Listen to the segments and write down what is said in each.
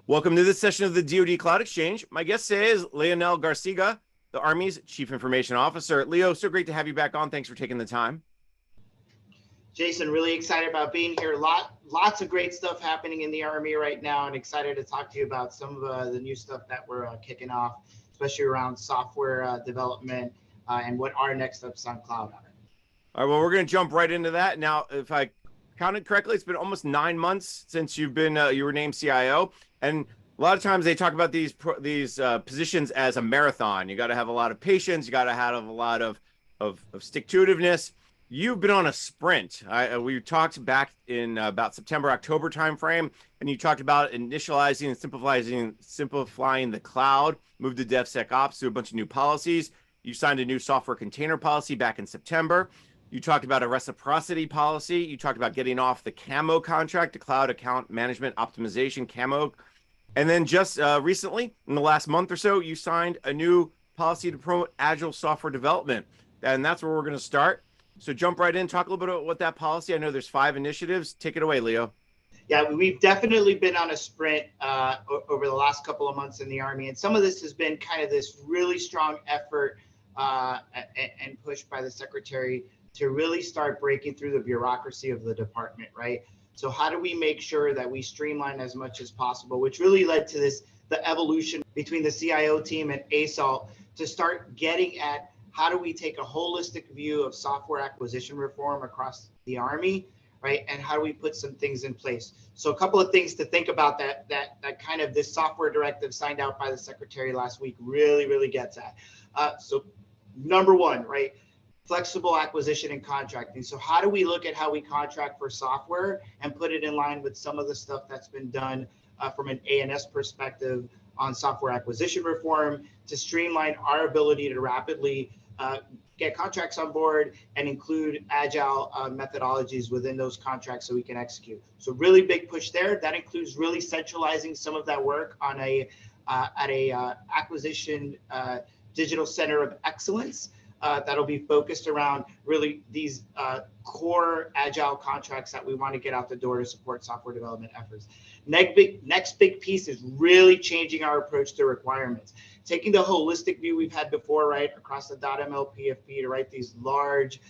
Welcome to this session of the DoD Cloud Exchange. My guest today is Leonel Garciga, the Army's Chief Information Officer. Leo, so great to have you back on. Thanks for taking the time. Jason, really excited about being here. Lots of great stuff happening in the Army right now, and excited to talk to you about some of the new stuff that we're kicking off, especially around software development and what our next steps on cloud are. All right, well, we're going to jump right into that. Now, if I counted correctly, it's been almost 9 months since you were named CIO, and a lot of times they talk about these positions as a marathon. You got to have a lot of patience. You got to have a lot of stick-to-itiveness. You've been on a sprint. We talked back in about September, October timeframe, and you talked about initializing and simplifying the cloud, moved to DevSecOps, through a bunch of new policies. You signed a new software container policy back in September. You talked about a reciprocity policy. You talked about getting off the CAMO contract, the Cloud Account Management Optimization, CAMO. And then just recently, in the last month or so, you signed a new policy to promote agile software development. And that's where we're going to start. So jump right in, talk a little bit about what that policy. I know there's 5 initiatives. Take it away, Leo. Yeah, we've definitely been on a sprint over the last couple of months in the Army. And some of this has been kind of this really strong effort and push by the Secretary to really start breaking through the bureaucracy of the department, right? So how do we make sure that we streamline as much as possible, which really led to the evolution between the CIO team and ASALT to start getting at how do we take a holistic view of software acquisition reform across the Army, right? And how do we put some things in place? So a couple of things to think about that kind of this software directive signed out by the Secretary last week really gets at. So number one, right? Flexible acquisition and contracting. So how do we look at how we contract for software and put it in line with some of the stuff that's been done from an A&S perspective on software acquisition reform to streamline our ability to rapidly get contracts on board and include agile methodologies within those contracts so we can execute. So really big push there. That includes really centralizing some of that work on at a acquisition digital center of excellence. That'll be focused around really these core agile contracts that we want to get out the door to support software development efforts. Next big piece is really changing our approach to requirements, taking the holistic view we've had before, right, across the .ml PFP to write these large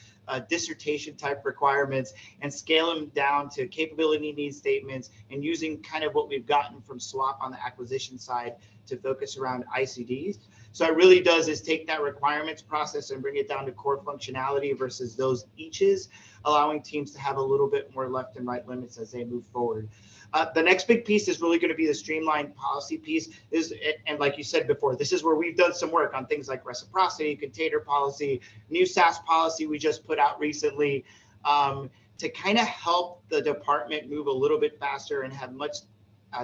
dissertation type requirements and scale them down to capability need statements and using kind of what we've gotten from SWAP on the acquisition side to focus around ICDs. So it really does is take that requirements process and bring it down to core functionality versus those eaches, allowing teams to have a little bit more left and right limits as they move forward. The next big piece is really going to be the streamlined policy piece. And like you said before, this is where we've done some work on things like reciprocity, container policy, new SaaS policy we just put out recently to kind of help the department move a little bit faster and have much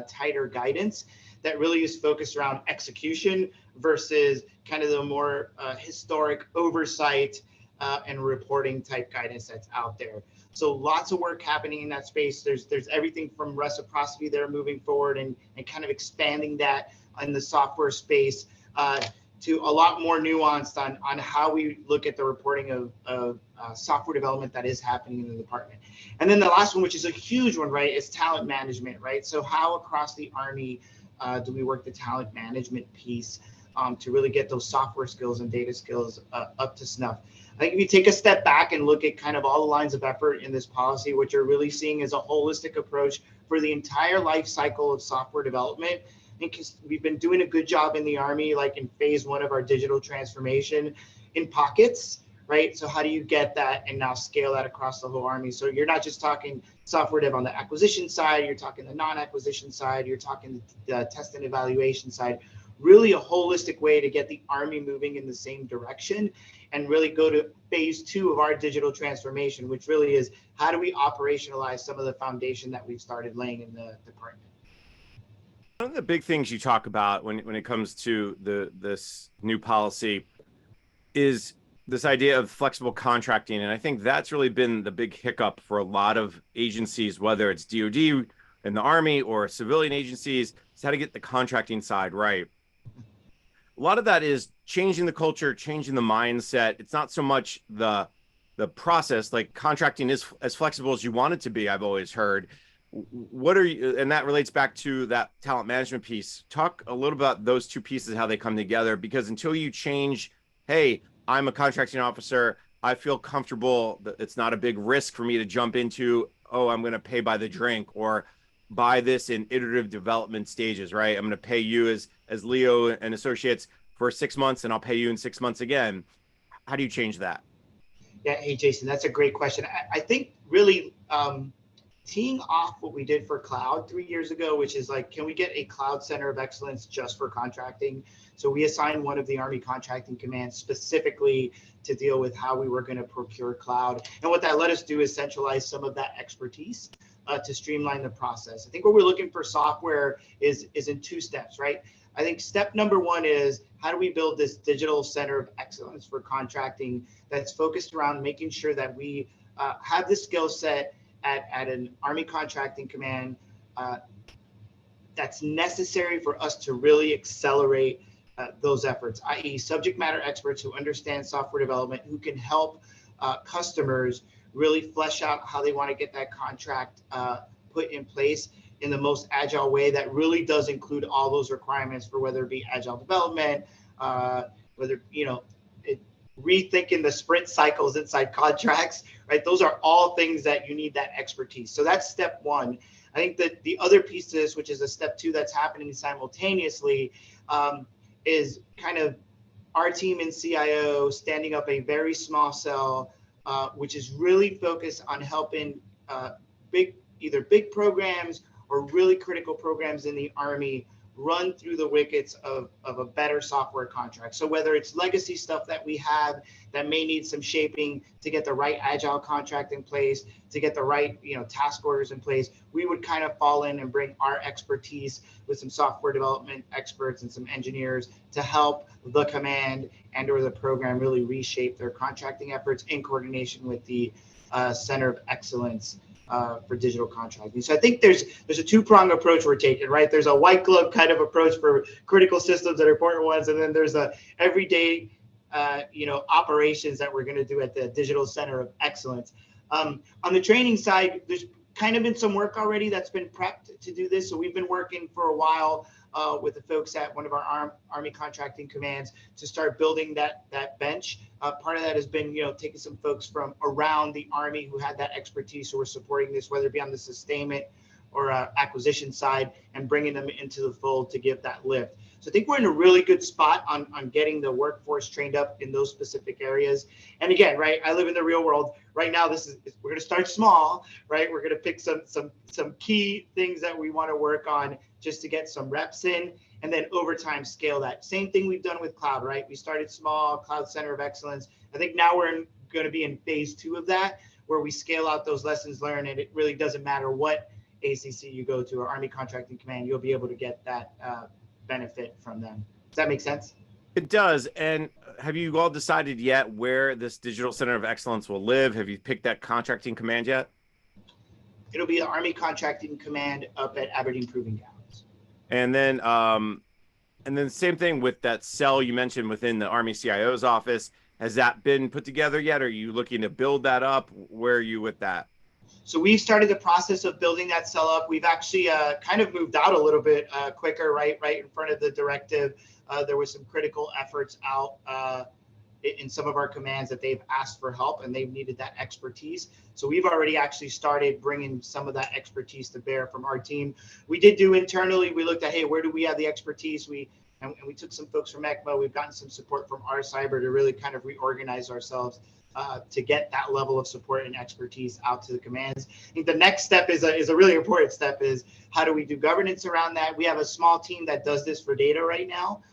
tighter guidance that really is focused around execution versus kind of the more historic oversight and reporting type guidance that's out there. So lots of work happening in that space. There's everything from reciprocity there moving forward and kind of expanding that in the software space to a lot more nuanced on how we look at the reporting of software development that is happening in the department. And then the last one, which is a huge one, right, is talent management, right? So how across the Army do we work the talent management piece to really get those software skills and data skills up to snuff? I think if you take a step back and look at kind of all the lines of effort in this policy, what you're really seeing is a holistic approach for the entire life cycle of software development. Because we've been doing a good job in the Army, like in phase 1 of our digital transformation in pockets, right? So how do you get that and now scale that across the whole Army? So you're not just talking software dev on the acquisition side, you're talking the non-acquisition side, you're talking the test and evaluation side, really a holistic way to get the Army moving in the same direction and really go to phase 2 of our digital transformation, which really is how do we operationalize some of the foundation that we've started laying in the department. One of the big things you talk about when it comes to this new policy is this idea of flexible contracting. And I think that's really been the big hiccup for a lot of agencies, whether it's DoD in the Army or civilian agencies, is how to get the contracting side right. A lot of that is changing the culture, changing the mindset. It's not so much the process, like contracting is as flexible as you want it to be, I've always heard. what are you, and that relates back to that talent management piece. Talk a little about those two pieces, how they come together, because until you change, hey, I'm a contracting officer, I feel comfortable that it's not a big risk for me to jump into, oh, I'm going to pay by the drink or buy this in iterative development stages, right? I'm going to pay you as Leo and associates for 6 months and I'll pay you in 6 months again. How do you change that? Yeah, hey Jason, that's a great question. I think really teeing off what we did for cloud 3 years ago, which is like, can we get a cloud center of excellence just for contracting? So we assigned one of the Army contracting commands specifically to deal with how we were going to procure cloud. And what that let us do is centralize some of that expertise to streamline the process. I think what we're looking for software is in two steps, right? I think step number one is how do we build this digital center of excellence for contracting that's focused around making sure that we have the skill set at an Army contracting command that's necessary for us to really accelerate those efforts, i.e. subject matter experts who understand software development, who can help customers really flesh out how they want to get that contract put in place in the most agile way that really does include all those requirements for whether it be agile development, whether, rethinking the sprint cycles inside contracts, right? Those are all things that you need that expertise. So that's step one. I think that the other piece to this, which is a step two that's happening simultaneously, is kind of our team in CIO standing up a very small cell, which is really focused on helping either big programs or really critical programs in the Army run through the wickets of a better software contract. So whether it's legacy stuff that we have that may need some shaping to get the right agile contract in place, to get the right task orders in place, we would kind of fall in and bring our expertise with some software development experts and some engineers to help the command and or the program really reshape their contracting efforts in coordination with the Center of Excellence for digital contracting. So I think there's a two-pronged approach we're taking, right? There's a white glove kind of approach for critical systems that are important ones, and then there's a everyday, operations that we're going to do at the Digital Center of Excellence. On the training side, there's kind of been some work already that's been prepped to do this. So we've been working for a while with the folks at one of our Army contracting commands to start building that bench. Part of that has been, taking some folks from around the Army who had that expertise who were supporting this, whether it be on the sustainment or acquisition side, and bringing them into the fold to give that lift. So I think we're in a really good spot on getting the workforce trained up in those specific areas. And again, right, I live in the real world. Right now, we're going to start small, right? We're going to pick some key things that we want to work on just to get some reps in, and then over time scale that. Same thing we've done with cloud, right? We started small, Cloud Center of Excellence. I think now we're going to be in phase 2 of that, where we scale out those lessons learned, and it really doesn't matter what ACC you go to or Army Contracting Command, you'll be able to get that benefit from them. Does that make sense? It does. And have you all decided yet where this Digital Center of Excellence will live? Have you picked that contracting command yet? It'll be the Army Contracting Command up at Aberdeen Proving Grounds. And then same thing with that cell you mentioned within the Army CIO's office. Has that been put together yet? Are you looking to build that up? Where are you with that? So we've started the process of building that cell up. We've actually kind of moved out a little bit quicker, right in front of the directive. There was some critical efforts out in some of our commands that they've asked for help, and they've needed that expertise. So we've already actually started bringing some of that expertise to bear from our team. We did do internally, we looked at, hey, where do we have the expertise? And we took some folks from ECMO. We've gotten some support from our cyber to really kind of reorganize ourselves to get that level of support and expertise out to the commands. I think the next step is a really important step is how do we do governance around that? We have a small team that does this for data right now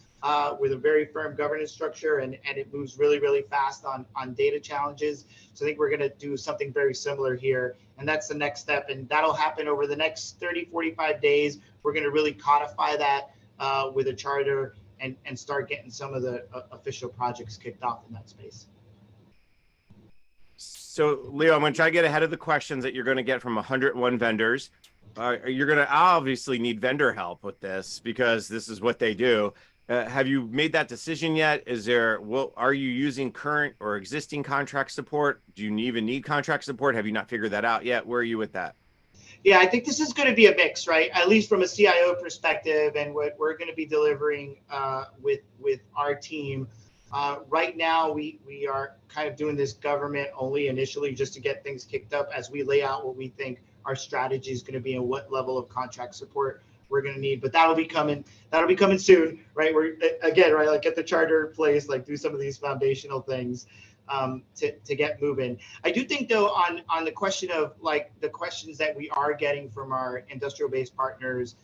with a very firm governance structure, and it moves really, really fast on data challenges. So I think we're going to do something very similar here, and that's the next step, and that'll happen over the next 30, 45 days. We're going to really codify that with a charter and start getting some of the official projects kicked off in that space. So, Leo, I'm going to try to get ahead of the questions that you're going to get from 101 vendors. You're going to obviously need vendor help with this because this is what they do. Have you made that decision yet? Are you using current or existing contract support? Do you even need contract support? Have you not figured that out yet? Where are you with that? Yeah, I think this is going to be a mix, right? At least from a CIO perspective, and what we're going to be delivering with our team. Right now, we are kind of doing this government only initially, just to get things kicked up as we lay out what we think our strategy is going to be and what level of contract support we're going to need. But that'll be coming. That'll be coming soon, right? We're again, right, like get the charter in place, like do some of these foundational things to get moving. I do think though on the question of like the questions that we are getting from our industrial based partners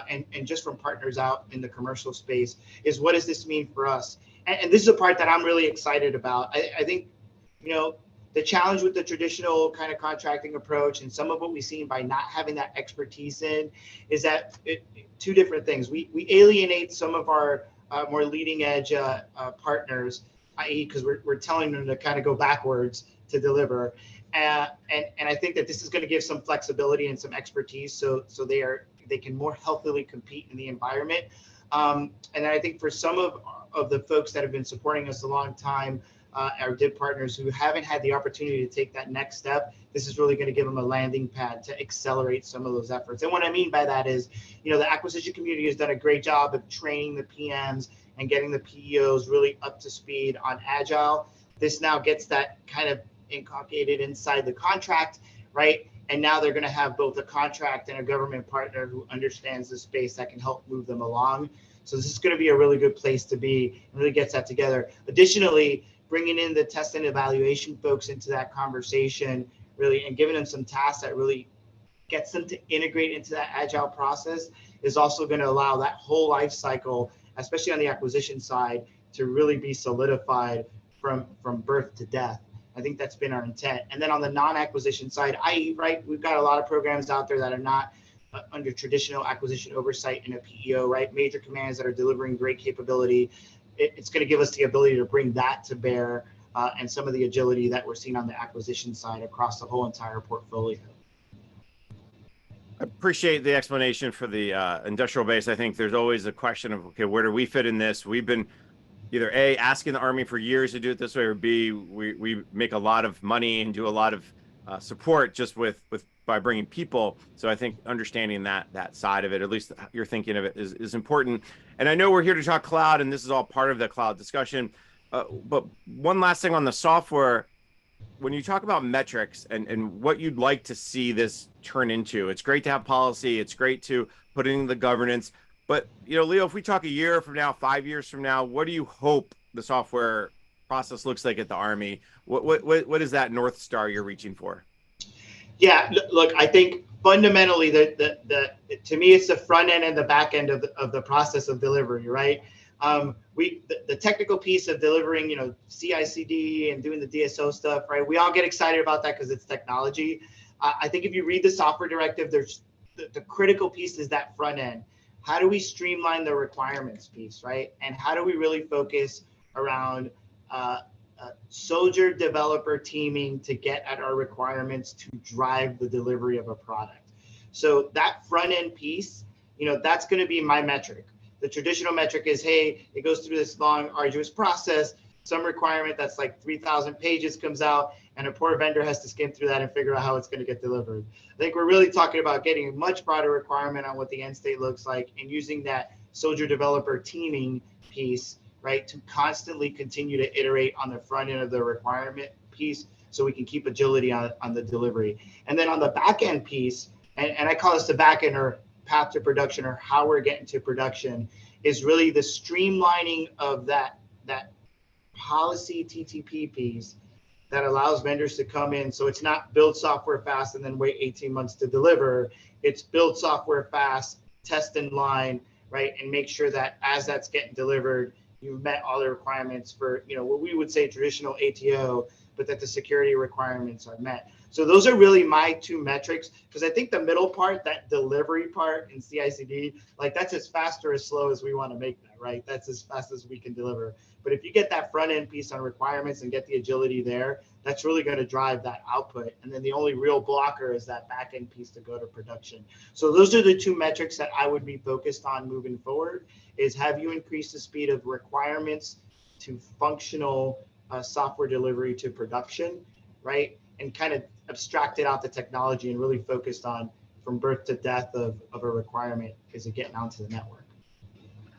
and just from partners out in the commercial space is what does this mean for us? And this is a part that I'm really excited about. I think, you know, the challenge with the traditional kind of contracting approach and some of what we've seen by not having that expertise in is that two different things. We alienate some of our more leading edge partners, i.e. because we're telling them to kind of go backwards to deliver. And I think that this is going to give some flexibility and some expertise so they can more healthily compete in the environment. And I think for some of the folks that have been supporting us a long time, our DIB partners who haven't had the opportunity to take that next step, this is really going to give them a landing pad to accelerate some of those efforts. And what I mean by that is, you know, the acquisition community has done a great job of training the PMs and getting the PEOs really up to speed on Agile. This now gets that kind of inculcated inside the contract, right? And now they're going to have both a contract and a government partner who understands the space that can help move them along. So this is going to be a really good place to be and really gets that together. Additionally, bringing in the test and evaluation folks into that conversation really and giving them some tasks that really gets them to integrate into that Agile process is also going to allow that whole life cycle, especially on the acquisition side, to really be solidified from birth to death. I think that's been our intent. And then on the non-acquisition side, right, we've got a lot of programs out there that are not under traditional acquisition oversight in a PEO, right? Major commands that are delivering great capability. It's going to give us the ability to bring that to bear and some of the agility that we're seeing on the acquisition side across the whole entire portfolio. I appreciate the explanation for the industrial base. I think there's always a question of, okay, where do we fit in this? We've been either A, asking the Army for years to do it this way, or B, we make a lot of money and do a lot of support just by bringing people. So I think understanding that side of it, at least you're thinking of it, is important. And I know we're here to talk cloud, and this is all part of the cloud discussion. But one last thing on the software, when you talk about metrics and what you'd like to see this turn into, it's great to have policy, it's great to put in the governance. But, you know, Leo, if we talk a year from now, 5 years from now, what do you hope the software process looks like at the Army? What is that North Star you're reaching for? Yeah, look, I think fundamentally to me, it's the front end and the back end of the process of delivery, right? The technical piece of delivering, you know, CI/CD and doing the DSO stuff, right? We all get excited about that because it's technology. I think if you read the software directive, there's the critical piece is that front end. How do we streamline the requirements piece, right? And how do we really focus around soldier developer teaming to get at our requirements to drive the delivery of a product? So that front end piece, you know, that's going to be my metric. The traditional metric is, hey, it goes through this long, arduous process. Some requirement that's like 3,000 pages comes out, and a poor vendor has to skim through that and figure out how it's going to get delivered. I think we're really talking about getting a much broader requirement on what the end state looks like and using that soldier developer teaming piece, right, to constantly continue to iterate on the front end of the requirement piece so we can keep agility on the delivery. And then on the back end piece, and I call this the back end or path to production or how we're getting to production, is really the streamlining of that policy TTP piece that allows vendors to come in. So it's not build software fast and then wait 18 months to deliver. It's build software fast, test in line, right? And make sure that as that's getting delivered, you've met all the requirements for, you know, what we would say traditional ATO, but that the security requirements are met. So those are really my two metrics, because I think the middle part, that delivery part in CI/CD, like that's as fast or as slow as we want to make that, right? That's as fast as we can deliver. But if you get that front end piece on requirements and get the agility there, that's really going to drive that output. And then the only real blocker is that back end piece to go to production. So those are the two metrics that I would be focused on moving forward, is have you increased the speed of requirements to functional software delivery to production, right? And kind of abstracted out the technology and really focused on from birth to death of a requirement is it getting onto the network.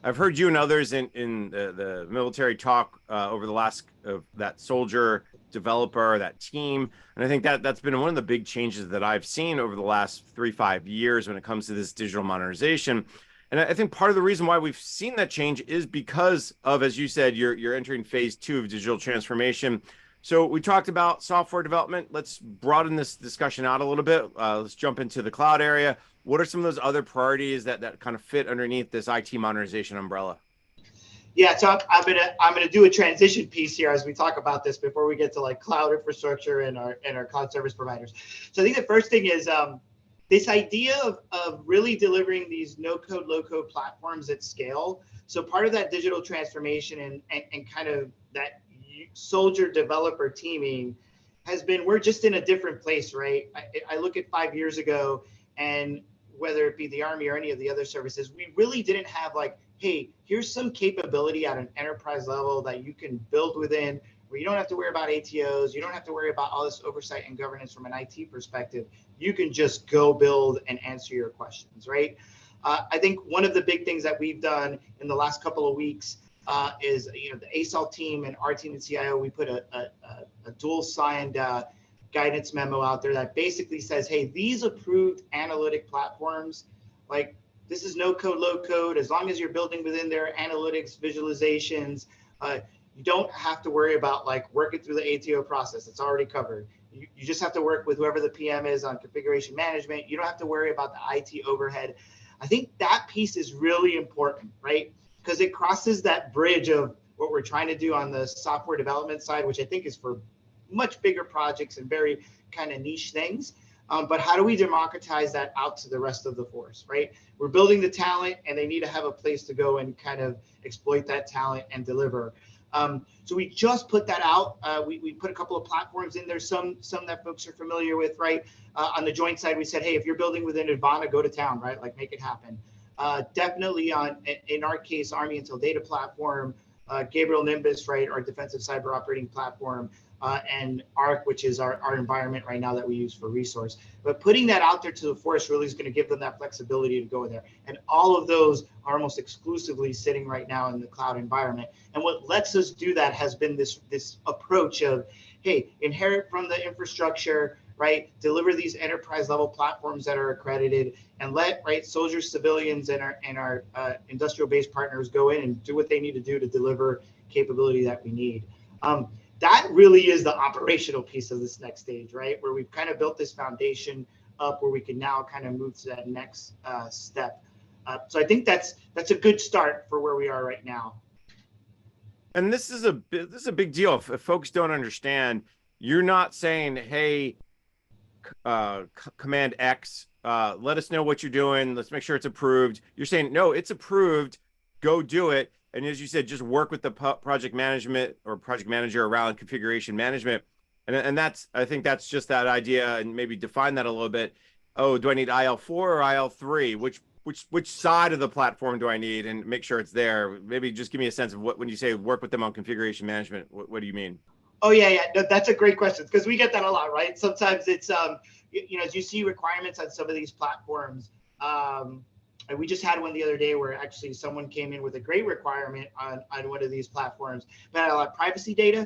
I've heard you and others in the military talk over the last of that soldier developer, that team. And I think that's been one of the big changes that I've seen over the last 3-5 years when it comes to this digital modernization. And I think part of the reason why we've seen that change is because of, as you said, you're entering phase 2 of digital transformation. So we talked about software development. Let's broaden this discussion out a little bit. Let's jump into the cloud area. What are some of those other priorities that kind of fit underneath this IT modernization umbrella? Yeah, so I'm gonna do a transition piece here as we talk about this before we get to like cloud infrastructure and our cloud service providers. So I think the first thing is this idea of really delivering these no-code, low-code platforms at scale. So part of that digital transformation and kind of that soldier developer teaming has been, we're just in a different place, right? I look at 5 years ago, and whether it be the Army or any of the other services, we really didn't have like, hey, here's some capability at an enterprise level that you can build within, where you don't have to worry about ATOs, you don't have to worry about all this oversight and governance from an IT perspective. You can just go build and answer your questions, right? I think one of the big things that we've done in the last couple of weeks is, the ASOL team and our team at CIO, we put a dual signed guidance memo out there that basically says, hey, these approved analytic platforms, like this is no code, low code, as long as you're building within their analytics visualizations, you don't have to worry about like working through the ATO process. It's already covered. You just have to work with whoever the PM is on configuration management. You don't have to worry about the IT overhead. I think that piece is really important, right? Because it crosses that bridge of what we're trying to do on the software development side, which I think is for much bigger projects and very kind of niche things. But how do we democratize that out to the rest of the force, right? We're building the talent and they need to have a place to go and kind of exploit that talent and deliver. So we just put that out. We put a couple of platforms in there, some that folks are familiar with, right? On the joint side, we said, hey, if you're building within Advana, go to town, right? Like make it happen. Definitely in our case, Army Intel Data Platform, Gabriel Nimbus, right? Our defensive cyber operating platform, and ARC, which is our environment right now that we use for resource. But putting that out there to the force really is going to give them that flexibility to go there. And all of those are almost exclusively sitting right now in the cloud environment. And what lets us do that has been this approach of, hey, inherit from the infrastructure, right? Deliver these enterprise level platforms that are accredited, and let soldiers, civilians, and our industrial based partners go in and do what they need to do to deliver capability that we need. That really is the operational piece of this next stage, right? Where we've kind of built this foundation up where we can now kind of move to that next step. So I think that's a good start for where we are right now. And this is a big deal. If folks don't understand, you're not saying, hey, Command X, let us know what you're doing. Let's make sure it's approved. You're saying, no, it's approved. Go do it. And as you said, just work with the project management or project manager around configuration management. And I think that's just that idea, and maybe define that a little bit. Oh, do I need IL4 or IL3? Which side of the platform do I need, and make sure it's there? Maybe just give me a sense of what, when you say work with them on configuration management, what do you mean? Oh, yeah. No, that's a great question, because we get that a lot, right? Sometimes it's, as you see requirements on some of these platforms, and we just had one the other day where actually someone came in with a great requirement on one of these platforms, but had a lot of privacy data.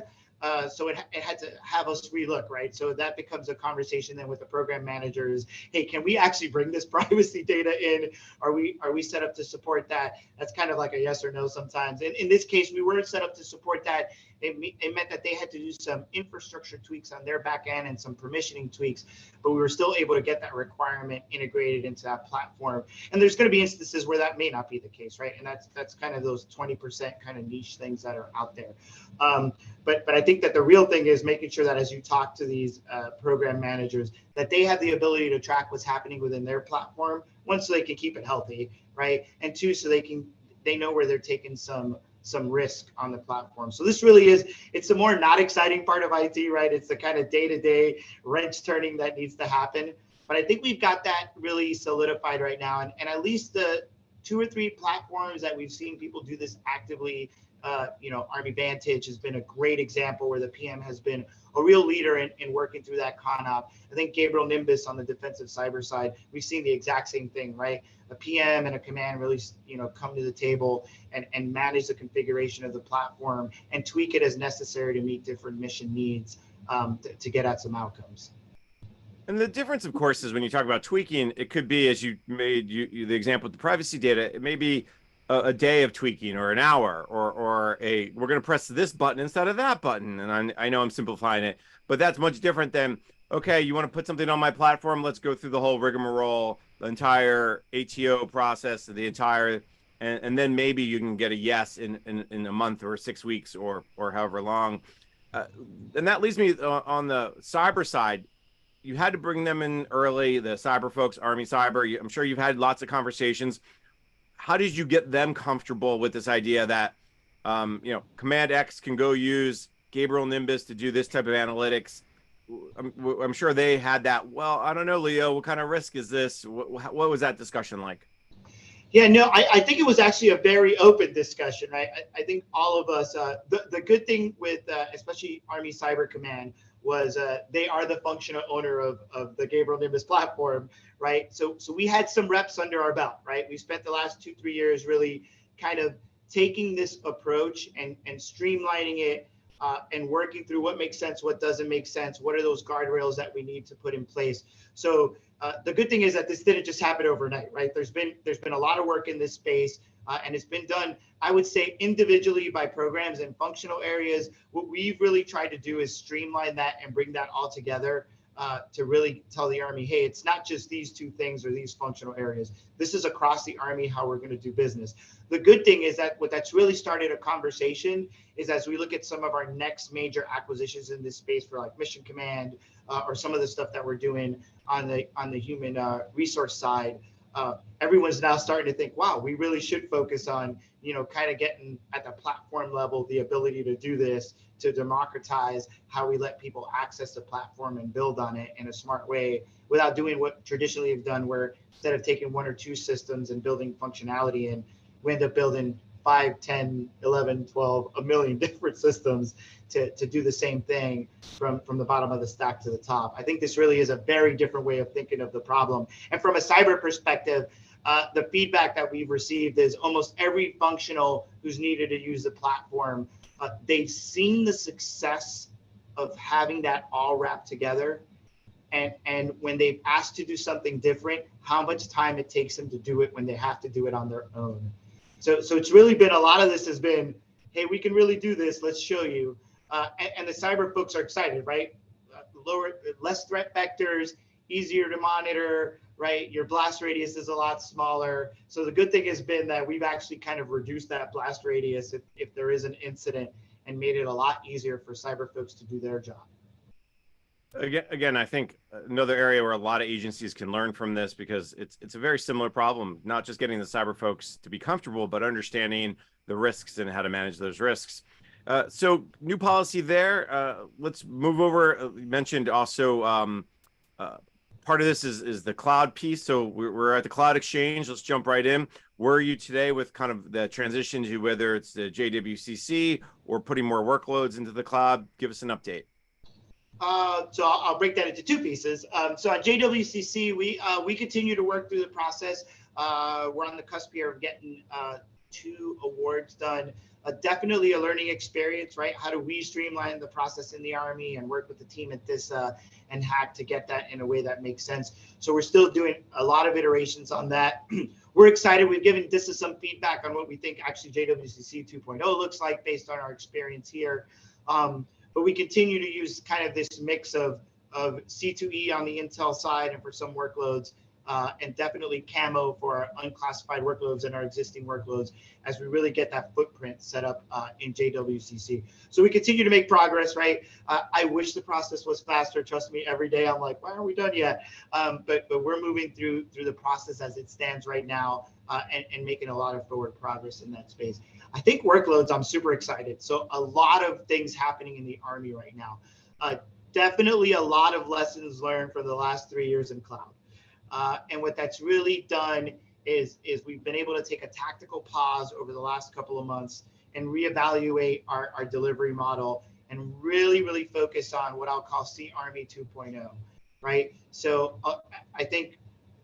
So it had to have us relook, right? So that becomes a conversation then with the program managers. Hey, can we actually bring this privacy data in? Are we set up to support that? That's kind of like a yes or no sometimes. And in this case, we weren't set up to support that. It meant that they had to do some infrastructure tweaks on their back end and some permissioning tweaks, but we were still able to get that requirement integrated into that platform. And there's going to be instances where that may not be the case, right? And that's kind of those 20% kind of niche things that are out there. But I think that the real thing is making sure that as you talk to these program managers, that they have the ability to track what's happening within their platform, one, so they can keep it healthy, right? And two, so they know where they're taking some risk on the platform. So this really it's the more not exciting part of IT, right? It's the kind of day-to-day wrench turning that needs to happen. But I think we've got that really solidified right now. And at least the 2 or 3 platforms that we've seen people do this actively. Army Vantage has been a great example where the PM has been a real leader in working through that ConOp. I think Gabriel Nimbus on the defensive cyber side, we've seen the exact same thing, right? A PM and a command really, come to the table and manage the configuration of the platform and tweak it as necessary to meet different mission needs to get at some outcomes. And the difference, of course, is when you talk about tweaking, it could be, as you made the example with the privacy data, it may be a day of tweaking or an hour or we're going to press this button instead of that button. And I know I'm simplifying it, but that's much different than, okay, you want to put something on my platform, let's go through the whole rigmarole, the entire ATO process, and then maybe you can get a yes in a month or 6 weeks or however long. And that leads me on the cyber side. You had to bring them in early, the cyber folks, Army Cyber. I'm sure you've had lots of conversations. How did you get them comfortable with this idea that, Command X can go use Gabriel Nimbus to do this type of analytics? I'm sure they had that. Well, I don't know, Leo, what kind of risk is this? What was that discussion like? Yeah, no, I think it was actually a very open discussion, right? I think all of us, the good thing with especially Army Cyber Command was they are the functional owner of the Gabriel Nimbus platform, right? So we had some reps under our belt, right? We spent the last 2-3 years really kind of taking this approach and streamlining it and working through what makes sense, what doesn't make sense, what are those guardrails that we need to put in place. So the good thing is that this didn't just happen overnight, right? There's been a lot of work in this space, and it's been done, I would say, individually by programs and functional areas. What we've really tried to do is streamline that and bring that all together to really tell the Army, hey, it's not just these 2 things or these functional areas. This is across the Army how we're going to do business. The good thing is that what that's really started a conversation is as we look at some of our next major acquisitions in this space for like Mission Command or some of the stuff that we're doing on the human resource side, everyone's now starting to think, wow, we really should focus on, kind of getting at the platform level, the ability to do this, to democratize how we let people access the platform and build on it in a smart way without doing what traditionally we've done, where instead of taking 1 or 2 systems and building functionality in, we end up building 5, 10, 11, 12, a million different systems to do the same thing from the bottom of the stack to the top. I think this really is a very different way of thinking of the problem. And from a cyber perspective, the feedback that we've received is almost every functional who's needed to use the platform, they've seen the success of having that all wrapped together. And when they've asked to do something different, how much time it takes them to do it when they have to do it on their own. So it's really been, a lot of this has been, hey, we can really do this. Let's show you. And the cyber folks are excited, right? Less threat vectors, easier to monitor, right? Your blast radius is a lot smaller. So the good thing has been that we've actually kind of reduced that blast radius if there is an incident and made it a lot easier for cyber folks to do their job. Again, I think another area where a lot of agencies can learn from this, because it's a very similar problem, not just getting the cyber folks to be comfortable, but understanding the risks and how to manage those risks. So new policy there. Let's move over. You mentioned also part of this is the cloud piece. So we're at the Cloud Exchange. Let's jump right in. Where are you today with kind of the transition to whether it's the JWCC or putting more workloads into the cloud? Give us an update. So I'll break that into 2 pieces. So at JWCC, we continue to work through the process. We're on the cusp here of getting 2 awards done. Definitely a learning experience, right? How do we streamline the process in the Army and work with the team at this and hack to get that in a way that makes sense? So we're still doing a lot of iterations on that. We're excited. We've given DISA some feedback on what we think actually JWCC 2.0 looks like based on our experience here. But we continue to use kind of this mix of C2E on the Intel side and for some workloads, and definitely Camo for our unclassified workloads and our existing workloads as we really get that footprint set up in JWCC. So we continue to make progress, right? I wish the process was faster. Trust me, every day I'm like, why aren't we done yet? But we're moving through the process as it stands right now and making a lot of forward progress in that space. I think workloads, I'm super excited. So a lot of things happening in the Army right now. Definitely a lot of lessons learned from the last 3 years in cloud. And what that's really done is we've been able to take a tactical pause over the last couple of months and reevaluate our delivery model and really focus on what I'll call Sea Army 2.0, right? So I think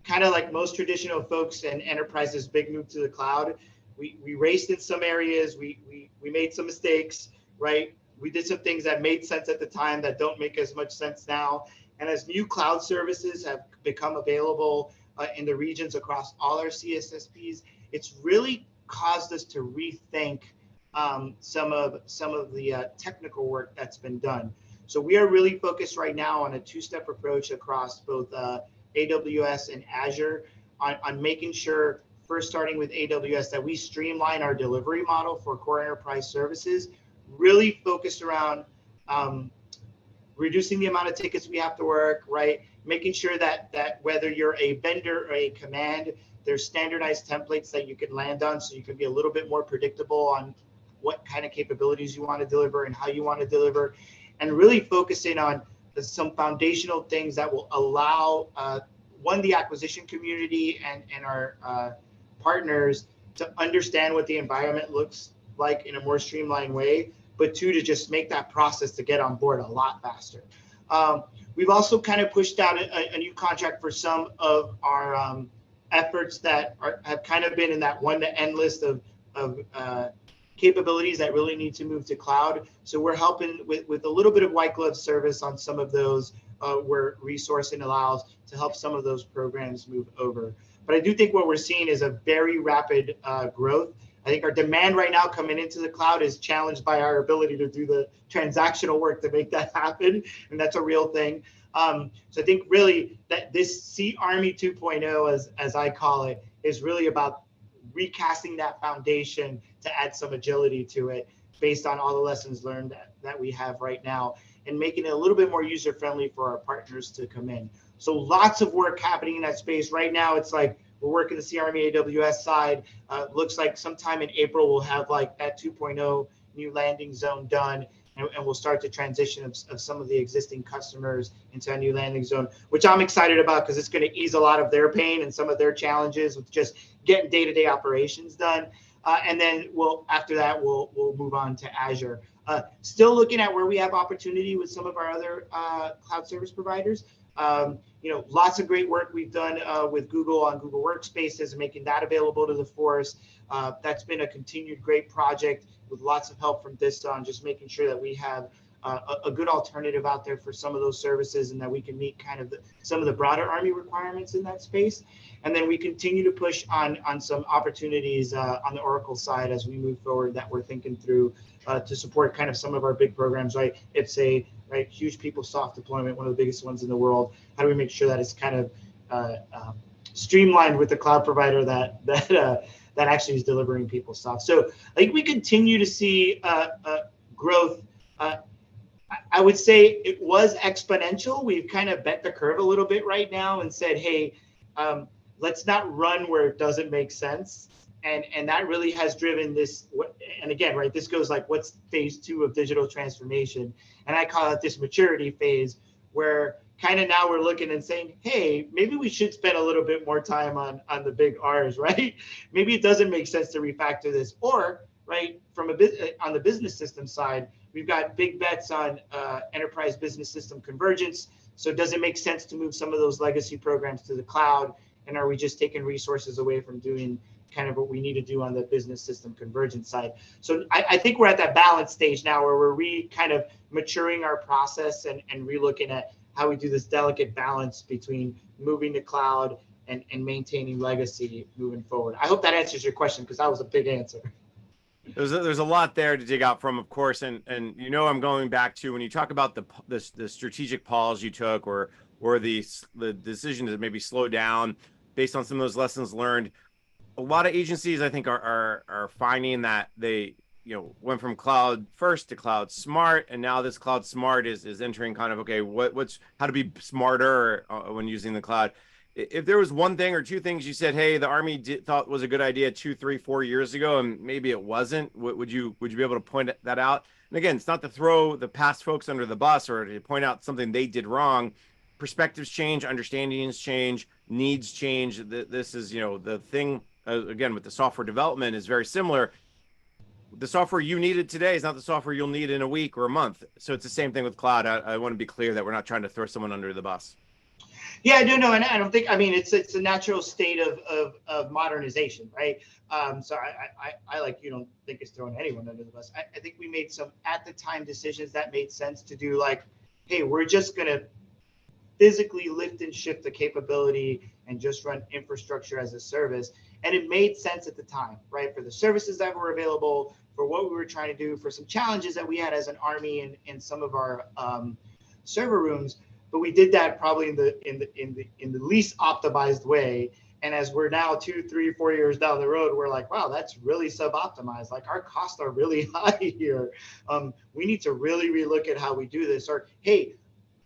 kind of like most traditional folks and enterprises, big move to the cloud, we raced in some areas, we made some mistakes, right? We did some things that made sense at the time that don't make as much sense now. And as new cloud services have become available in the regions across all our CSSPs, it's really caused us to rethink some of the technical work that's been done. So we are really focused right now on a two-step approach across both AWS and Azure on making sure, first starting with AWS, that we streamline our delivery model for core enterprise services, really focused around reducing the amount of tickets we have to work, right? Making sure that whether you're a vendor or a command, there's standardized templates that you can land on so you can be a little bit more predictable on what kind of capabilities you want to deliver and how you want to deliver, and really focusing on some foundational things that will allow, one, the acquisition community and our partners to understand what the environment looks like in a more streamlined way, but two, to just make that process to get on board a lot faster. We've also kind of pushed out a new contract for some of our efforts that have kind of been in that one to end list of capabilities that really need to move to cloud. So we're helping with a little bit of white glove service on some of those where resourcing allows to help some of those programs move over. But I do think what we're seeing is a very rapid growth. I think our demand right now coming into the cloud is challenged by our ability to do the transactional work to make that happen. And that's a real thing. So I think really that this Sea Army 2.0, as I call it, is really about recasting that foundation to add some agility to it based on all the lessons learned that we have right now, and making it a little bit more user-friendly for our partners to come in. So lots of work happening in that space. Right now, it's like we're working the CRM AWS side. Looks like sometime in April, we'll have like that 2.0 new landing zone done, and we'll start the transition of some of the existing customers into a new landing zone, which I'm excited about because it's going to ease a lot of their pain and some of their challenges with just getting day-to-day operations done. And then after that, we'll move on to Azure. Still looking at where we have opportunity with some of our other cloud service providers. Lots of great work we've done with Google on Google Workspaces and making that available to the force. That's been a continued great project with lots of help from Dista on just making sure that we have a good alternative out there for some of those services, and that we can meet kind of some of the broader Army requirements in that space. And then we continue to push on some opportunities on the Oracle side as we move forward that we're thinking through to support kind of some of our big programs, right? It's a huge PeopleSoft deployment, one of the biggest ones in the world. How do we make sure that it's kind of streamlined with the cloud provider that actually is delivering PeopleSoft? So I think we continue to see growth. I would say it was exponential. We've kind of bent the curve a little bit right now and said, hey, let's not run where it doesn't make sense. And that really has driven this. And again, right, this goes like, what's phase 2 of digital transformation? And I call it this maturity phase, where kind of now we're looking and saying, hey, maybe we should spend a little bit more time on the big R's, right? Maybe it doesn't make sense to refactor this. Or, right, on the business system side, we've got big bets on enterprise business system convergence. So does it make sense to move some of those legacy programs to the cloud? And are we just taking resources away from doing kind of what we need to do on the business system convergence side? So I think we're at that balance stage now where we're kind of maturing our process and relooking at how we do this delicate balance between moving to cloud and maintaining legacy moving forward. I hope that answers your question, because that was a big answer. There's a lot there to dig out from, of course, and I'm going back to when you talk about the strategic pause you took, or the decision to maybe slow down based on some of those lessons learned. A lot of agencies, I think, are finding that they went from cloud first to cloud smart, and now this cloud smart is entering kind of, okay, what's how to be smarter when using the cloud. If there was one thing or two things you said, hey, the Army thought was a good idea 2, 3, 4 years ago, and maybe it wasn't, would you be able to point that out? And again, it's not to throw the past folks under the bus or to point out something they did wrong. Perspectives change, understandings change, needs change. This is, the thing, again, with the software development is very similar. The software you needed today is not the software you'll need in a week or a month. So it's the same thing with cloud. I want to be clear that we're not trying to throw someone under the bus. Yeah, no, and I don't think, I mean, it's a natural state of modernization, right? So I like, you don't think it's throwing anyone under the bus. I think we made some at the time decisions that made sense to do, like, hey, we're just going to physically lift and shift the capability and just run infrastructure as a service. And it made sense at the time, right? For the services that were available, for what we were trying to do, for some challenges that we had as an Army in some of our server rooms. But we did that probably in the least optimized way. And as we're now 2, 3, 4 years down the road, we're like, wow, that's really sub-optimized. Like, our costs are really high here. We need to really relook at how we do this. Or, hey,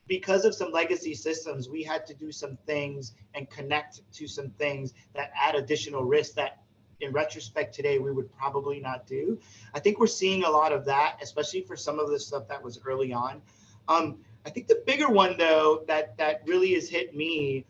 because of some legacy systems, we had to do some things and connect to some things that add additional risk that in retrospect today, we would probably not do. I think we're seeing a lot of that, especially for some of the stuff that was early on. I think the bigger one, though, that really has hit me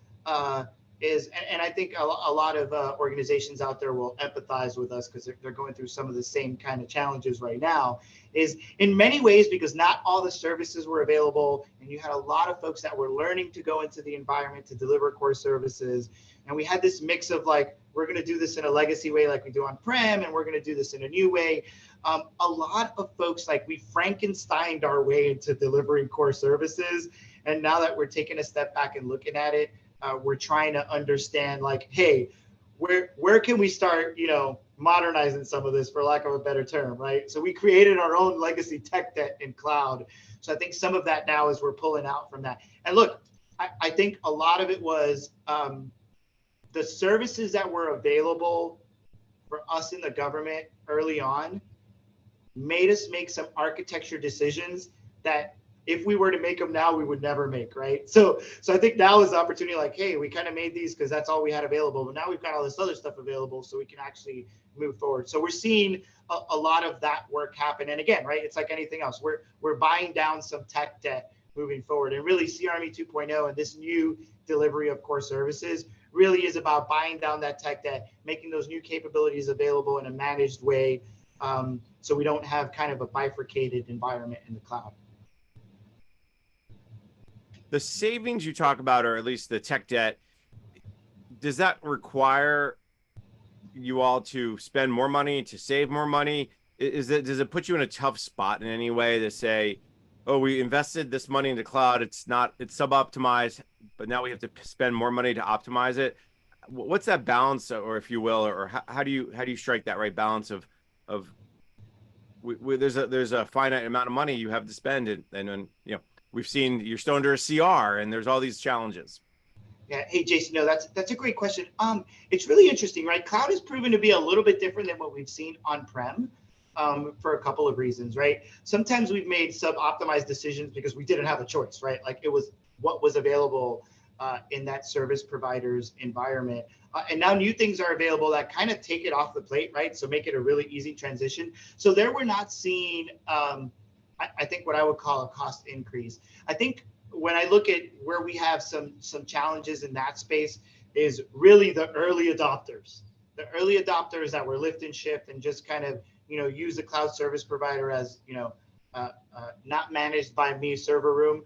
is, and I think a lot of organizations out there will empathize with us because they're going through some of the same kind of challenges right now, is in many ways because not all the services were available, and you had a lot of folks that were learning to go into the environment to deliver core services. And we had this mix of like, we're going to do this in a legacy way like we do on-prem, and we're going to do this in a new way. A lot of folks, like, we Frankensteined our way into delivering core services. And now that we're taking a step back and looking at it, we're trying to understand, like, hey, where can we start, modernizing some of this, for lack of a better term, right? So we created our own legacy tech debt in cloud. So I think some of that now is we're pulling out from that. And look, I think a lot of it was the services that were available for us in the government early on made us make some architecture decisions that if we were to make them now, we would never make, right? So I think now is the opportunity, like, hey, we kind of made these because that's all we had available, but now we've got all this other stuff available so we can actually move forward. So we're seeing a lot of that work happen. And again, right, it's like anything else. We're buying down some tech debt moving forward. And really, CRME 2.0 and this new delivery of core services really is about buying down that tech debt, making those new capabilities available in a managed way, so we don't have kind of a bifurcated environment in the cloud. The savings you talk about, or at least the tech debt, does that require you all to spend more money, to save more money? Does it put you in a tough spot in any way to say, oh, we invested this money into cloud, it's sub-optimized, but now we have to spend more money to optimize it? What's that balance, or if you will, or how do you strike that right balance of there's a finite amount of money you have to spend, and then we've seen you're still under a CR, and there's all these challenges. Yeah. Hey, Jason, no, that's a great question. It's really interesting, right? Cloud has proven to be a little bit different than what we've seen on-prem, for a couple of reasons, right? Sometimes we've made sub-optimized decisions because we didn't have a choice, right? Like, it was what was available in that service provider's environment. And now new things are available that kind of take it off the plate, right? So make it a really easy transition. So there we're not seeing, I think, what I would call a cost increase. I think when I look at where we have some challenges in that space is really the early adopters. The early adopters that were lift and shift and just kind of, use the cloud service provider as, not managed by me server room.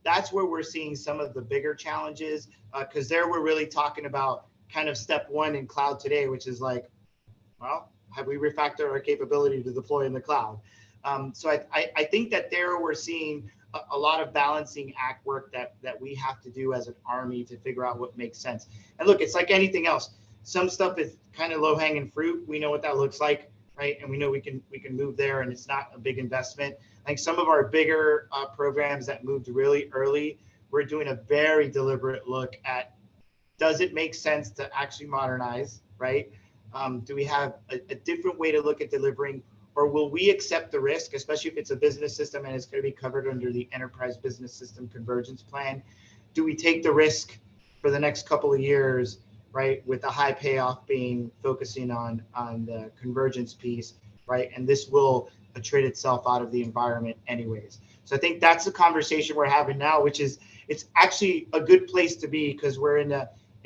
That's where we're seeing some of the bigger challenges, because there we're really talking about kind of step one in cloud today, which is like, well, have we refactored our capability to deploy in the cloud? So I think that there we're seeing a lot of balancing act work that we have to do as an Army to figure out what makes sense. And look, it's like anything else. Some stuff is kind of low hanging fruit. We know what that looks like, right? And we know we can move there, and it's not a big investment. I think some of our bigger programs that moved really early, we're doing a very deliberate look at, does it make sense to actually modernize, right? Do we have a different way to look at delivering, or will we accept the risk, especially if it's a business system and it's going to be covered under the Enterprise Business System Convergence Plan? Do we take the risk for the next couple of years, right, with the high payoff being focusing on the convergence piece, right? And this will trade itself out of the environment anyways. So I think that's the conversation we're having now, which is, it's actually a good place to be, because we're in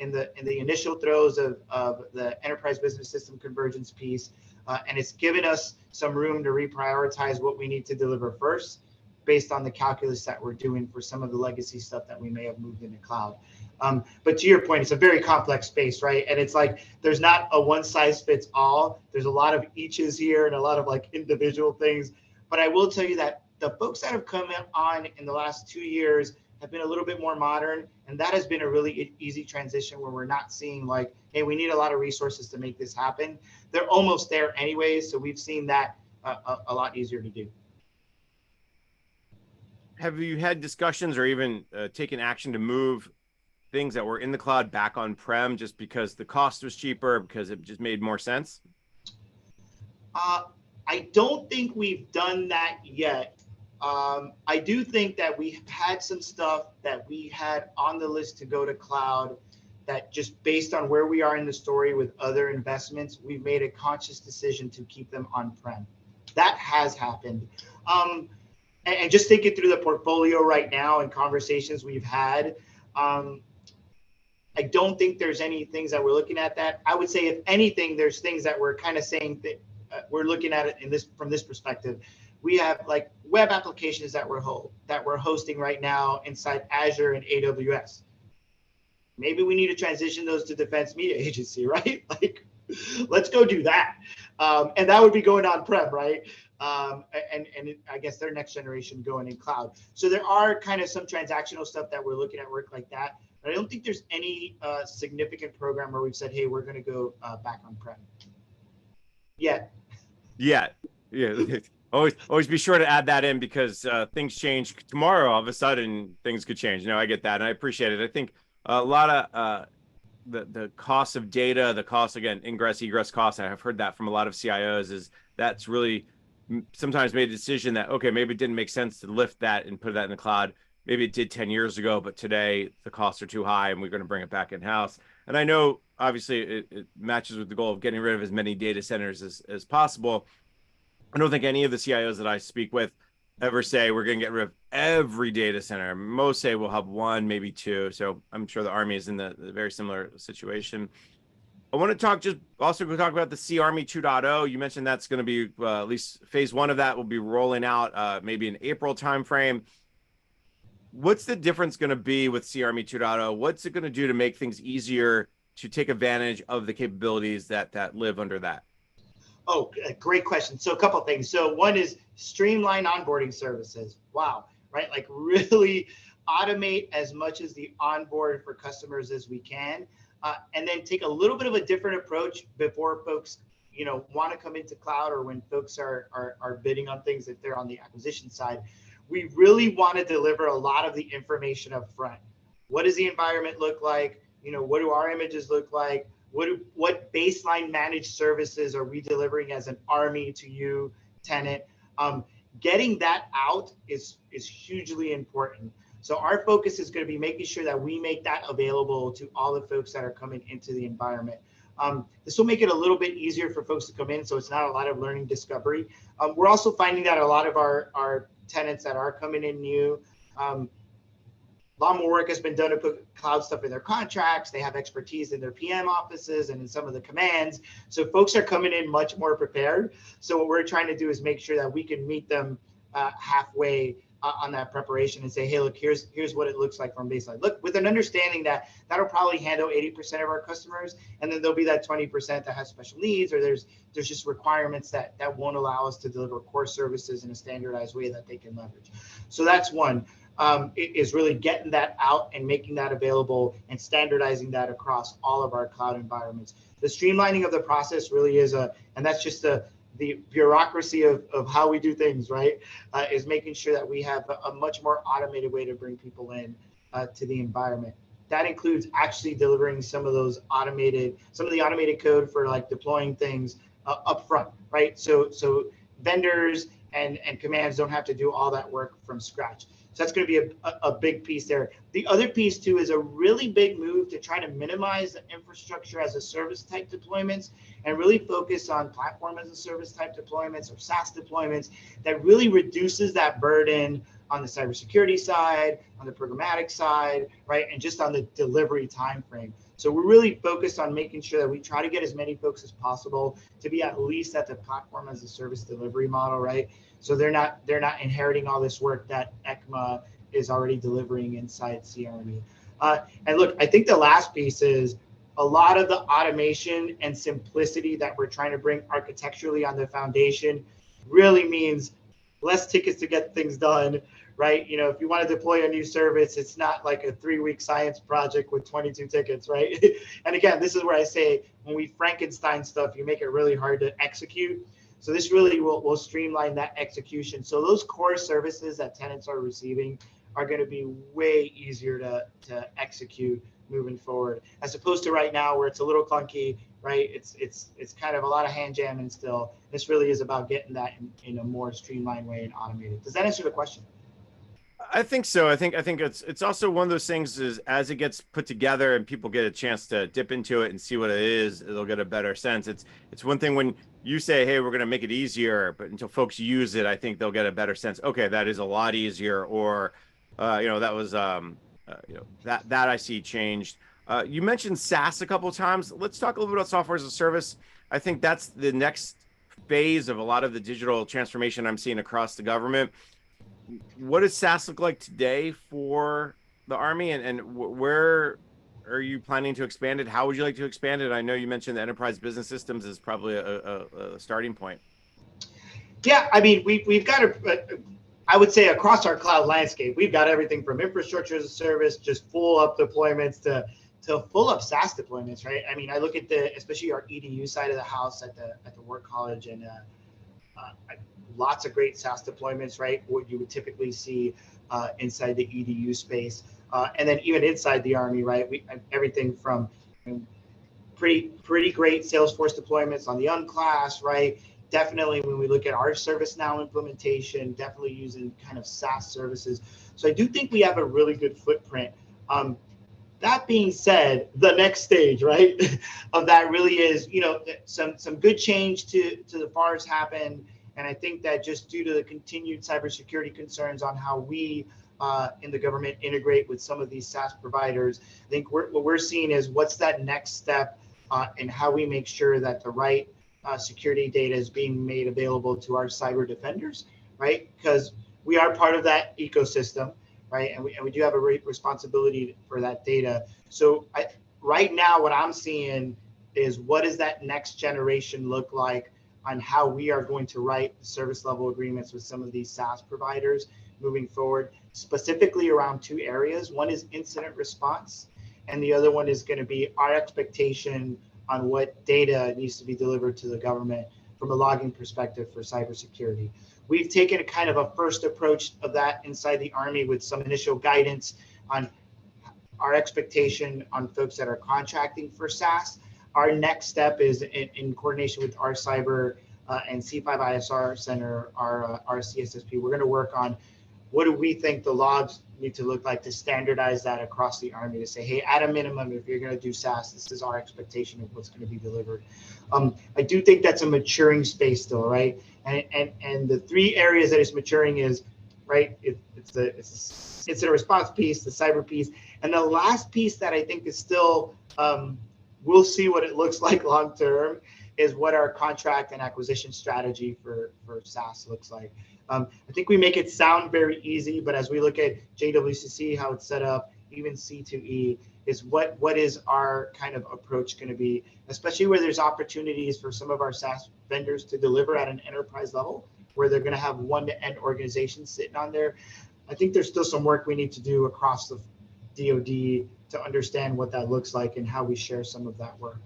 in the initial throes of the enterprise business system convergence piece, and it's given us some room to reprioritize what we need to deliver first, based on the calculus that we're doing for some of the legacy stuff that we may have moved into cloud. But to your point, it's a very complex space, right? And it's like there's not a one size fits all. There's a lot of eaches here and a lot of like individual things. But I will tell you that the folks that have come on in the last 2 years have been a little bit more modern, and that has been a really easy transition where we're not seeing like, hey, we need a lot of resources to make this happen. They're almost there anyways, so we've seen that a lot easier to do. Have you had discussions or even taken action to move things that were in the cloud back on-prem just because the cost was cheaper, because it just made more sense? I don't think we've done that yet. I do think that we had some stuff that we had on the list to go to cloud that just based on where we are in the story with other investments, we've made a conscious decision to keep them on-prem. That has happened. And just thinking through the portfolio right now and conversations we've had, I don't think there's any things that we're looking at that. I would say, if anything, there's things that we're kind of saying that we're looking at it from this perspective. We have like web applications that we're hosting right now inside Azure and AWS. Maybe we need to transition those to Defense Media Agency, right? Like, let's go do that. And that would be going on-prem, right? And I guess their next generation going in cloud. So there are kind of some transactional stuff that we're looking at work like that. But I don't think there's any significant program where we've said, hey, we're going to go back on-prem yet. Yeah. Always be sure to add that in, because things change tomorrow. All of a sudden, things could change. I get that, and I appreciate it. I think a lot of the cost of data, the cost, again, ingress, egress costs, I've heard that from a lot of CIOs, is that's really sometimes made a decision that, okay, maybe it didn't make sense to lift that and put that in the cloud. Maybe it did 10 years ago, but today the costs are too high and we're going to bring it back in-house. And I know, obviously, it matches with the goal of getting rid of as many data centers as possible. I don't think any of the CIOs that I speak with ever say we're going to get rid of every data center. Most say we'll have one, maybe two. So I'm sure the Army is in the very similar situation. I want to talk about the Sea Army 2.0. You mentioned that's going to be at least phase one of that will be rolling out maybe in April timeframe. What's the difference going to be with Sea Army 2.0? What's it going to do to make things easier to take advantage of the capabilities that live under that? Oh, great question. So a couple of things. So one is streamline onboarding services. Wow, right? Like really automate as much as the onboard for customers as we can, and then take a little bit of a different approach before folks, want to come into cloud, or when folks are bidding on things if they're on the acquisition side. We really want to deliver a lot of the information up front. What does the environment look like? What do our images look like? What baseline managed services are we delivering as an Army to you, tenant? Getting that out is hugely important. So our focus is going to be making sure that we make that available to all the folks that are coming into the environment. This will make it a little bit easier for folks to come in, so it's not a lot of learning discovery. We're also finding that a lot of our tenants that are coming in new, a lot more work has been done to put cloud stuff in their contracts. They have expertise in their PM offices and in some of the commands. So folks are coming in much more prepared. So what we're trying to do is make sure that we can meet them halfway on that preparation and say, hey, look, here's what it looks like from baseline. Look, with an understanding that that'll probably handle 80% of our customers, and then there'll be that 20% that has special needs, or there's just requirements that won't allow us to deliver core services in a standardized way that they can leverage. So that's one. It is really getting that out and making that available and standardizing that across all of our cloud environments. The streamlining of the process really is and that's just the bureaucracy of how we do things, right? Is making sure that we have a much more automated way to bring people in to the environment. That includes actually delivering some of the automated code for like deploying things up front, right? So vendors and commands don't have to do all that work from scratch. So that's going to be a big piece there. The other piece too is a really big move to try to minimize the infrastructure as a service type deployments and really focus on platform as a service type deployments or SaaS deployments that really reduces that burden on the cybersecurity side, on the programmatic side, right? And just on the delivery time frame. So we're really focused on making sure that we try to get as many folks as possible to be at least at the platform as a service delivery model, right? So they're not inheriting all this work that ECMA is already delivering inside CRME. And look, I think the last piece is a lot of the automation and simplicity that we're trying to bring architecturally on the foundation really means less tickets to get things done, right? You know, if you want to deploy a new service, it's not like a 3-week science project with 22 tickets, right? And again, this is where I say, when we Frankenstein stuff, you make it really hard to execute. So this really will streamline that execution. So those core services that tenants are receiving are going to be way easier to execute moving forward, as opposed to right now where it's a little clunky, right? It's kind of a lot of hand jamming still. This really is about getting that in a more streamlined way and automated. Does that answer the question? I think so. I think it's also one of those things is as it gets put together and people get a chance to dip into it and see what it is, they'll get a better sense. It's one thing when you say, "Hey, we're going to make it easier," but until folks use it, I think they'll get a better sense. Okay, that is a lot easier, or that was that I see changed. You mentioned SaaS a couple of times. Let's talk a little bit about software as a service. I think that's the next phase of a lot of the digital transformation I'm seeing across the government. What does SaaS look like today for the Army, and where are you planning to expand it? How would you like to expand it? I know you mentioned the enterprise business systems is probably a starting point. Yeah, I mean, we've got I would say across our cloud landscape, we've got everything from infrastructure as a service, just full up deployments to full up SaaS deployments, right? I mean, I look at especially our EDU side of the house at the Work College, and lots of great SaaS deployments, right? What you would typically see inside the EDU space, and then even inside the Army, right? Everything from pretty great Salesforce deployments on the unclass, right? Definitely when we look at our ServiceNow implementation, definitely using kind of SaaS services. So I do think we have a really good footprint. That being said, the next stage, right, of that really is, some good change to the FARs happened. And I think that just due to the continued cybersecurity concerns on how we in the government integrate with some of these SaaS providers, I think what we're seeing is what's that next step and how we make sure that the right security data is being made available to our cyber defenders, right? Because we are part of that ecosystem, right? And we do have a responsibility for that data. So right now, what I'm seeing is what does that next generation look like on how we are going to write service level agreements with some of these SaaS providers moving forward, specifically around 2 areas. One is incident response, and the other one is going to be our expectation on what data needs to be delivered to the government from a logging perspective for cybersecurity. We've taken a kind of a first approach of that inside the Army with some initial guidance on our expectation on folks that are contracting for SaaS. Our next step is in coordination with our cyber and C5ISR Center, our CSSP. We're going to work on what do we think the logs need to look like to standardize that across the Army to say, hey, at a minimum, if you're going to do SaaS, this is our expectation of what's going to be delivered. I do think that's a maturing space still, right? And the 3 areas that it's maturing is, right, it's the incident response piece, the cyber piece, and the last piece that I think is still, we'll see what it looks like long term, is what our contract and acquisition strategy for SaaS looks like. I think we make it sound very easy, but as we look at JWCC, how it's set up, even C2E, is what is our kind of approach going to be, especially where there's opportunities for some of our SaaS vendors to deliver at an enterprise level, where they're going to have one-to-end organizations sitting on there. I think there's still some work we need to do across the DoD to understand what that looks like and how we share some of that work.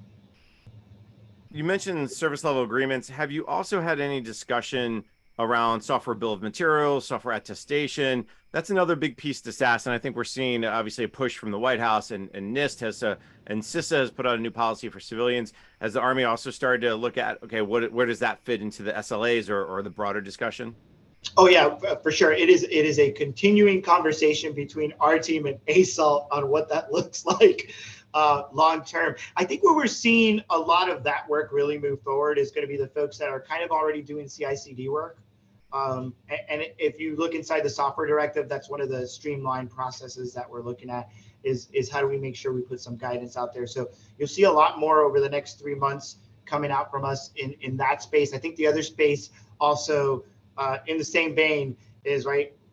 You mentioned service level agreements. Have you also had any discussion around software bill of materials, software attestation? That's another big piece to SaaS, and I think we're seeing obviously a push from the White House, and NIST has and CISA has put out a new policy for civilians. Has the Army also started to look at, okay, where does that fit into the SLAs or the broader discussion? Oh yeah, for sure. It is a continuing conversation between our team and ASALT on what that looks like long term. I think where we're seeing a lot of that work really move forward is going to be the folks that are kind of already doing CI/CD work. And if you look inside the software directive, that's one of the streamlined processes that we're looking at. is how do we make sure we put some guidance out there. So you'll see a lot more over the next 3 months coming out from us in that space. I think the other space also in the same vein is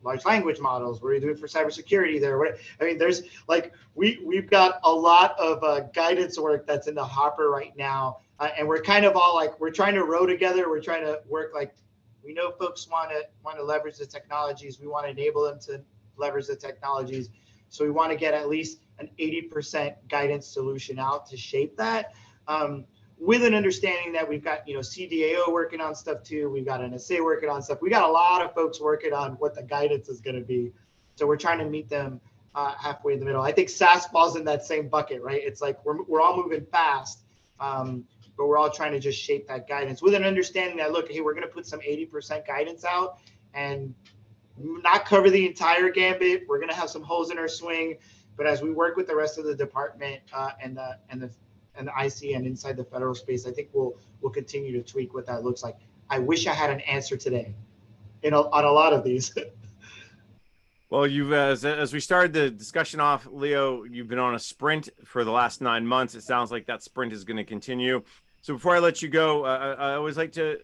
large language models. What are you doing for cybersecurity there? I mean, there's like we've got a lot of guidance work that's in the hopper right now, and we're kind of all like we're trying to row together. We're trying to work like we know folks want to leverage the technologies. We want to enable them to leverage the technologies. So we want to get at least an 80% guidance solution out to shape that. With an understanding that we've got, CDAO working on stuff too. We've got NSA working on stuff. We got a lot of folks working on what the guidance is going to be. So we're trying to meet them halfway in the middle. I think SaaS falls in that same bucket, right? It's like we're all moving fast, but we're all trying to just shape that guidance with an understanding that, look, hey, we're going to put some 80% guidance out and not cover the entire gambit. We're going to have some holes in our swing, but as we work with the rest of the department and the IC and inside the federal space, I think we'll continue to tweak what that looks like. I wish I had an answer today, on a lot of these. Well, you've as we started the discussion off, Leo, you've been on a sprint for the last 9 months. It sounds like that sprint is going to continue. So before I let you go, I always like to,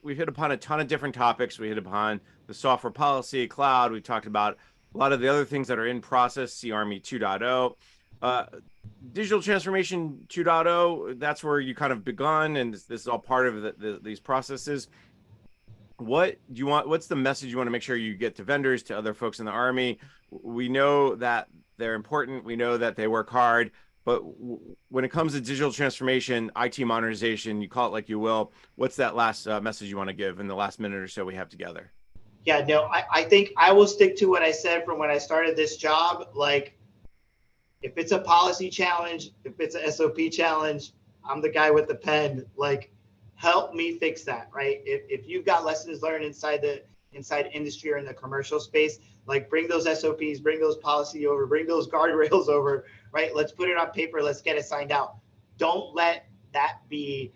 we've hit upon a ton of different topics. We hit upon the software policy, cloud. We talked about a lot of the other things that are in process, CArmy 2.0. Digital transformation 2.0, that's where you kind of begun, and this is all part of these processes. What do you want? What's the message you want to make sure you get to vendors, to other folks in the Army? We know that they're important. We know that they work hard. But when it comes to digital transformation, IT modernization, you call it like you will, what's that last message you want to give in the last minute or so we have together? Yeah, no, I think I will stick to what I said from when I started this job. Like, if it's a policy challenge, if it's an SOP challenge, I'm the guy with the pen. Like, help me fix that, right? If you've got lessons learned inside industry or in the commercial space, like bring those SOPs, bring those policy over, bring those guardrails over, right? Let's put it on paper. Let's get it signed out. Don't let that be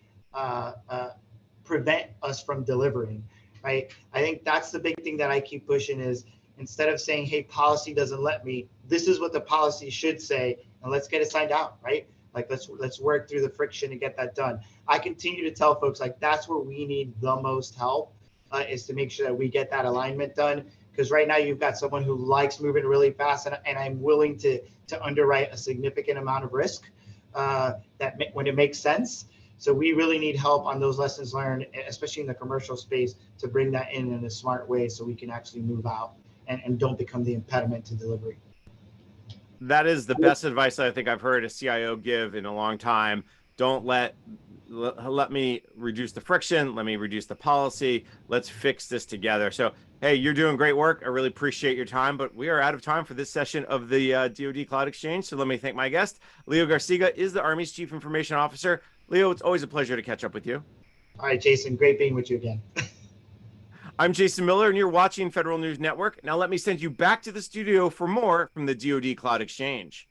prevent us from delivering, right? I think that's the big thing that I keep pushing is instead of saying, hey, policy doesn't let me, this is what the policy should say, and let's get it signed out, right? Like let's work through the friction and get that done. I continue to tell folks like that's where we need the most help is to make sure that we get that alignment done. Because right now you've got someone who likes moving really fast, and I'm willing to underwrite a significant amount of risk when it makes sense. So we really need help on those lessons learned, especially in the commercial space, to bring that in a smart way so we can actually move out and don't become the impediment to delivery. That is the best advice I think I've heard a CIO give in a long time. Don't let me reduce the friction. Let me reduce the policy. Let's fix this together. So, hey, you're doing great work. I really appreciate your time, but we are out of time for this session of the DoD Cloud Exchange. So let me thank my guest. Leo Garciga is the Army's Chief Information Officer. Leo, it's always a pleasure to catch up with you. All right, Jason, great being with you again. I'm Jason Miller, and you're watching Federal News Network. Now let me send you back to the studio for more from the DoD Cloud Exchange.